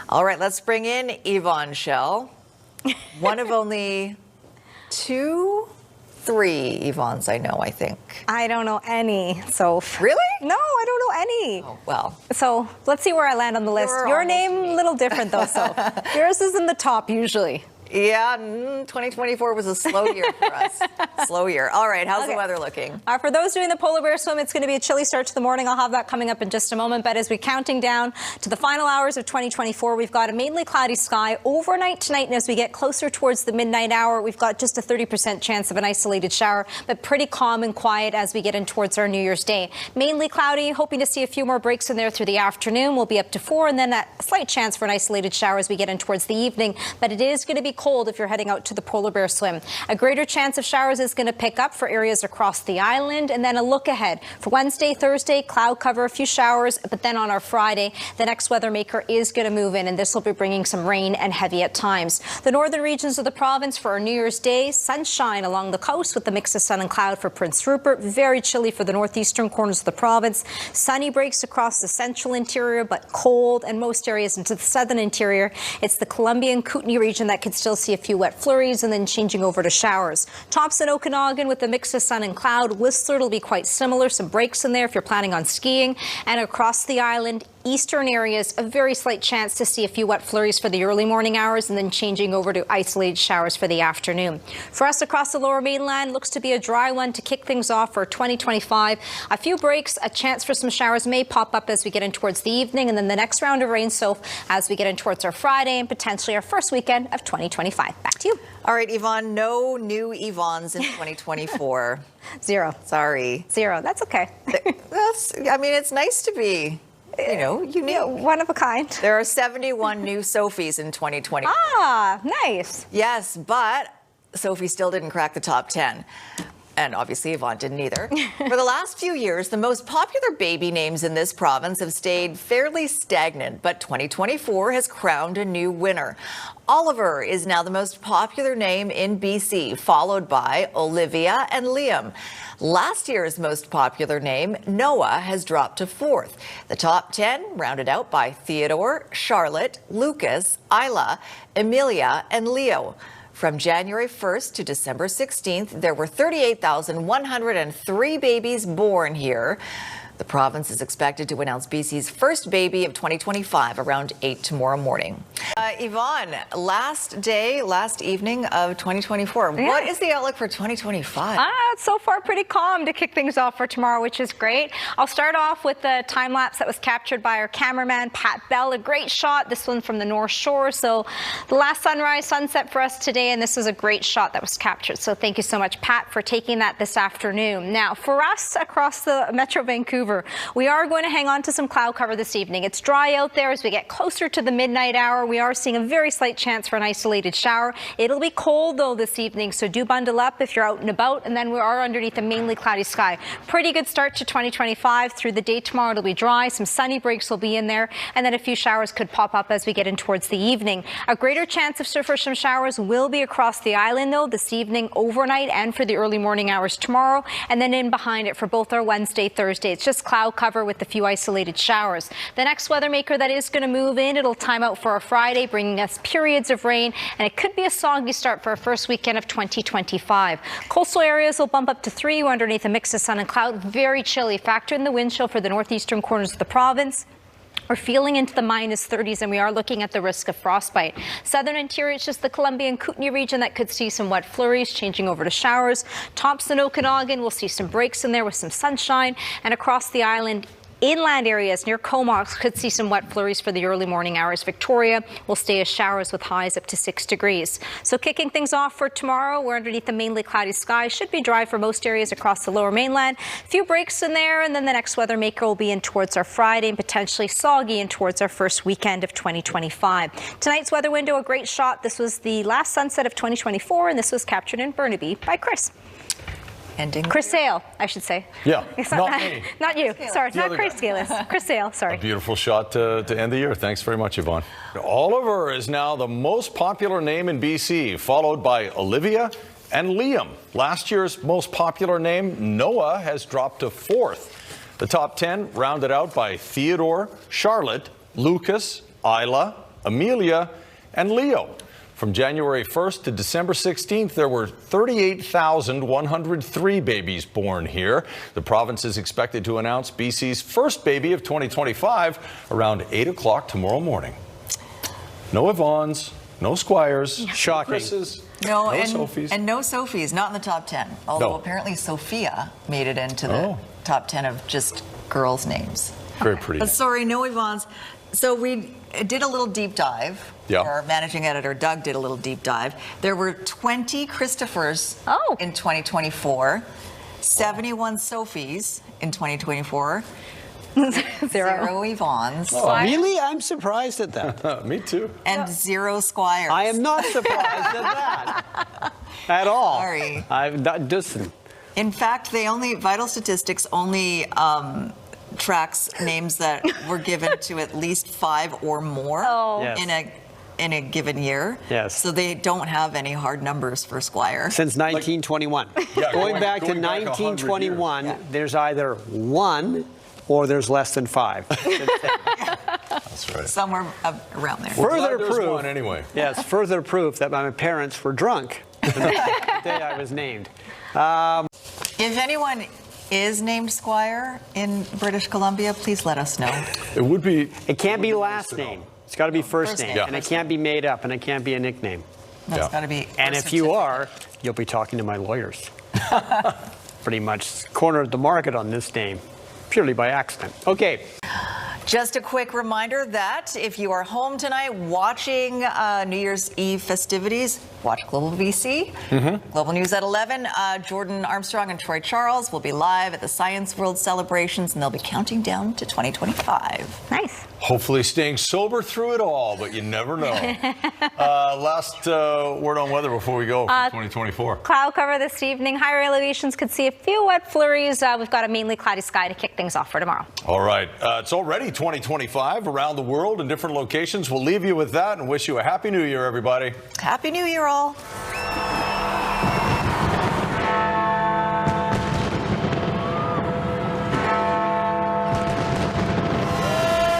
All right, let's bring in Yvonne Schalle, one of only three Yvonnes I know, I think. I don't know any, so. Really? No, I don't know any. Oh, well. So let's see where I land on the list. Your name, a little different though, so. Yours is in the top usually. Yeah, 2024 was a slow year for us. Slow year. All right, how's the weather looking? For those doing the polar bear swim, it's going to be a chilly start to the morning. I'll have that coming up in just a moment. But as we're counting down to the final hours of 2024, we've got a mainly cloudy sky overnight tonight. And as we get closer towards the midnight hour, we've got just a 30% chance of an isolated shower, but pretty calm and quiet as we get in towards our New Year's Day. Mainly cloudy, hoping to see a few more breaks in there through the afternoon. We'll be up to 4, and then a slight chance for an isolated shower as we get in towards the evening. But it is going to be cold if you're heading out to the polar bear swim. A greater chance of showers is going to pick up for areas across the island. And then a look ahead for Wednesday, Thursday, cloud cover, a few showers. But then on our Friday, the next weather maker is going to move in, and this will be bringing some rain and heavy at times. The northern regions of the province for our New Year's Day, sunshine along the coast with the mix of sun and cloud for Prince Rupert. Very chilly for the northeastern corners of the province. Sunny breaks across the central interior, but cold, and most areas into the southern interior. It's the Columbia and Kootenay region that could still see a few wet flurries and then changing over to showers. Tops and Okanagan with the mix of sun and cloud. Whistler will be quite similar. Some breaks in there if you're planning on skiing. And across the island, eastern areas, a very slight chance to see a few wet flurries for the early morning hours and then changing over to isolated showers for the afternoon. For us across the lower mainland, looks to be a dry one to kick things off for 2025. A few breaks, a chance for some showers may pop up as we get in towards the evening, and then the next round of rain as we get in towards our Friday and potentially our first weekend of 2025. Back to you. All right, Yvonne, no new Yvonnes in 2024. Zero. Sorry. Zero. That's okay. It's nice to be, unique. Yeah, one of a kind. There are 71 new Sophies in 2020. Ah, nice. Yes, but Sophie still didn't crack the top 10. And obviously Yvonne didn't either. For the last few years, the most popular baby names in this province have stayed fairly stagnant, but 2024 has crowned a new winner. Oliver is now the most popular name in BC, followed by Olivia and Liam. Last year's most popular name, Noah, has dropped to 4th. The top 10 rounded out by Theodore, Charlotte, Lucas, Isla, Emilia, and Leo. From January 1st to December 16th, there were 38,103 babies born here. The province is expected to announce BC's first baby of 2025 around 8 tomorrow morning. Yvonne, last evening of 2024. Yeah. What is the outlook for 2025? It's so far pretty calm to kick things off for tomorrow, which is great. I'll start off with the time lapse that was captured by our cameraman, Pat Bell. A great shot, this one from the North Shore. So the last sunrise, sunset for us today, and this is a great shot that was captured. So thank you so much, Pat, for taking that this afternoon. Now, for us across the Metro Vancouver, we are going to hang on to some cloud cover this evening. It's dry out there as we get closer to the midnight hour. We are seeing a very slight chance for an isolated shower. It'll be cold, though, this evening, so do bundle up if you're out and about. And then we are underneath a mainly cloudy sky. Pretty good start to 2025. Through the day tomorrow, it'll be dry. Some sunny breaks will be in there, and then a few showers could pop up as we get in towards the evening. A greater chance for some showers will be across the island, though, this evening, overnight, and for the early morning hours tomorrow. And then in behind it for both our Wednesday, Thursday. It's just cloud cover with a few isolated showers. The next weather maker that is going to move in, it'll time out for our Friday, bringing us periods of rain, and it could be a soggy start for our first weekend of 2025. Coastal areas will bump up to 3 underneath a mix of sun and cloud. Very chilly. Factor in the wind chill for the northeastern corners of the province. We're feeling into the -30s, and we are looking at the risk of frostbite. Southern interior, it's just the Columbia and Kootenay region that could see some wet flurries, changing over to showers. Tops and Okanagan, we'll see some breaks in there with some sunshine, and across the island, inland areas near Comox could see some wet flurries for the early morning hours. Victoria will stay as showers with highs up to 6 degrees. So kicking things off for tomorrow, we're underneath the mainly cloudy sky. Should be dry for most areas across the lower mainland. A few breaks in there, and then the next weather maker will be in towards our Friday and potentially soggy in towards our first weekend of 2025. Tonight's weather window, a great shot. This was the last sunset of 2024, and this was captured in Burnaby by Chris. Chris Sale, I should say. Yeah, not me. Not you. Sorry, not Chris Gailus. Chris Sale, sorry. A beautiful shot to end the year. Thanks very much, Yvonne. Oliver is now the most popular name in BC, followed by Olivia and Liam. Last year's most popular name, Noah, has dropped to 4th. The top 10 rounded out by Theodore, Charlotte, Lucas, Isla, Amelia, and Leo. From January 1st to December 16th, there were 38,103 babies born here. The province is expected to announce BC's first baby of 2025 around 8 o'clock tomorrow morning. No Yvonnes, no Squires, Shocking. Chris's, No, no and, Sophies. and no Sophies, not in the top 10. Although No. apparently Sophia made it into the top 10 of just girls' names. Very pretty. But sorry, no Yvonne's. So we did a little deep dive. Yeah. Our managing editor, Doug, did a little deep dive. There were 20 Christophers in 2024, 71 Sophies in 2024, zero Yvonnes, Really? I'm surprised at that. Me too. and zero Squires. I am not surprised at that at all. Sorry. I'm not, listen, In fact, Vital Statistics only tracks names that were given to at least 5 or more Yes. in a given year. Yes. So they don't have any hard numbers for Squire. since 1921. Yeah, going back to going back 100 1921, years. there's either 1 or there's less than 5. That's right. Somewhere around there. We're glad Further there's proof. one anyway. Yes, further proof that my parents were drunk the day I was named. If anyone is named Squire in British Columbia, please let us know. It would be. It can't be last name. It's got to be first first name. name. And it can't be made up, and it can't be a nickname. That's Yeah. got to be. And birth if you certificate. are, you'll be talking to my lawyers. Pretty much cornered the market on this name, purely by accident. Okay. Just a quick reminder that if you are home tonight watching New Year's Eve festivities, watch Global BC. Global News at 11. Jordan Armstrong and Troy Charles will be live at the Science World celebrations, and they'll be counting down to 2025. Nice. Hopefully staying sober through it all, but you never know. Last word on weather before we go for 2024. Cloud cover this evening. Higher elevations could see a few wet flurries. We've got a mainly cloudy sky to kick things off for tomorrow. All right. It's already 2025 around the world in different locations. We'll leave you with that and wish you a Happy New Year, everybody. Happy New Year, all.